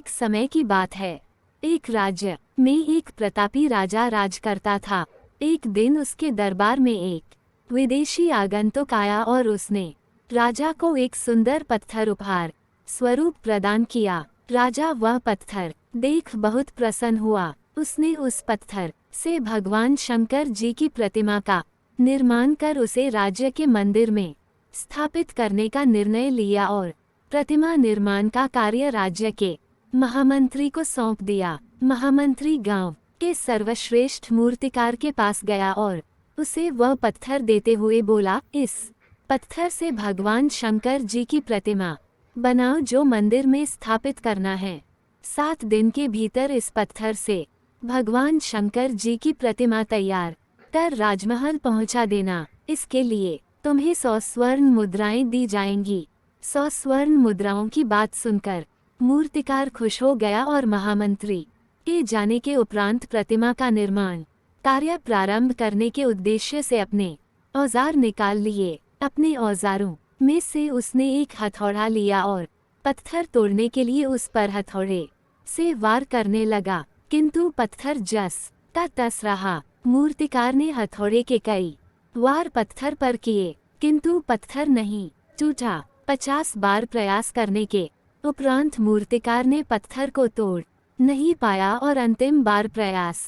एक समय की बात है। एक राज्य में एक प्रतापी राजा राज करता था। एक दिन उसके दरबार में एक विदेशी आगंतुक आया और उसने राजा को एक सुंदर पत्थर उपहार स्वरूप प्रदान किया। राजा वह पत्थर देख बहुत प्रसन्न हुआ। उसने उस पत्थर से भगवान शंकर जी की प्रतिमा का निर्माण कर उसे राज्य के मंदिर में स्थापित करने का निर्णय लिया और प्रतिमा निर्माण का कार्य राज्य के महामंत्री को सौंप दिया। महामंत्री गांव के सर्वश्रेष्ठ मूर्तिकार के पास गया और उसे वह पत्थर देते हुए बोला, इस पत्थर से भगवान शंकर जी की प्रतिमा बनाओ जो मंदिर में स्थापित करना है। 7 दिन के भीतर इस पत्थर से भगवान शंकर जी की प्रतिमा तैयार कर राजमहल पहुंचा देना। इसके लिए तुम्हें 100 स्वर्ण मुद्राएं दी जाएंगी। 100 स्वर्ण मुद्राओं की बात सुनकर मूर्तिकार खुश हो गया और महामंत्री के जाने के उपरांत प्रतिमा का निर्माण कार्य प्रारंभ करने के उद्देश्य से अपने औजार निकाल लिए। अपने औजारों में से उसने एक हथौड़ा लिया और पत्थर तोड़ने के लिए उस पर हथौड़े से वार करने लगा, किंतु पत्थर जस का तस रहा। मूर्तिकार ने हथौड़े के कई वार पत्थर पर किए, किंतु पत्थर नहीं टूटा। 50 बार प्रयास करने के उपरांत मूर्तिकार ने पत्थर को तोड़ नहीं पाया और अंतिम बार प्रयास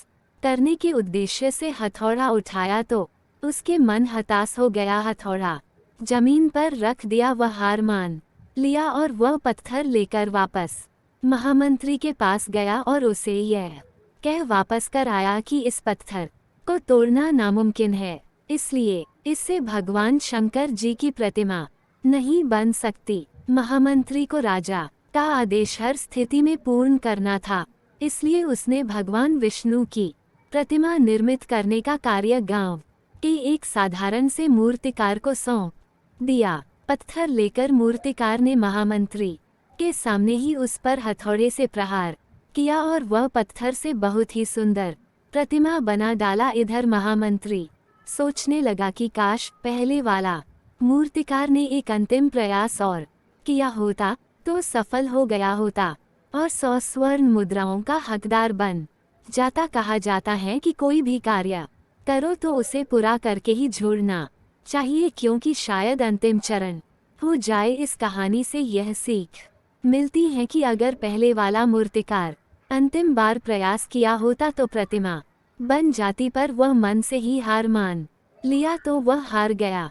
करने के उद्देश्य से हथौड़ा उठाया तो उसके मन हताश हो गया। हथौड़ा जमीन पर रख दिया। वह हार मान लिया और वह पत्थर लेकर वापस महामंत्री के पास गया और उसे यह कह वापस कर आया कि इस पत्थर को तोड़ना नामुमकिन है, इसलिए इससे भगवान शंकर जी की प्रतिमा नहीं बन सकती। महामंत्री को राजा का आदेश हर स्थिति में पूर्ण करना था, इसलिए उसने भगवान विष्णु की प्रतिमा निर्मित करने का कार्य गांव के एक साधारण से मूर्तिकार को सौंप दिया। पत्थर लेकर मूर्तिकार ने महामंत्री के सामने ही उस पर हथौड़े से प्रहार किया और वह पत्थर से बहुत ही सुंदर प्रतिमा बना डाला। इधर महामंत्री सोचने लगा कि काश पहले वाला मूर्तिकार ने एक अंतिम प्रयास और किया होता तो सफल हो गया होता और 100 स्वर्ण मुद्राओं का हकदार बन जाता। कहा जाता है कि कोई भी कार्य करो तो उसे पूरा करके ही छोड़ना चाहिए, क्योंकि शायद अंतिम चरण हो जाए। इस कहानी से यह सीख मिलती है कि अगर पहले वाला मूर्तिकार अंतिम बार प्रयास किया होता तो प्रतिमा बन जाती, पर वह मन से ही हार मान लिया तो वह हार गया।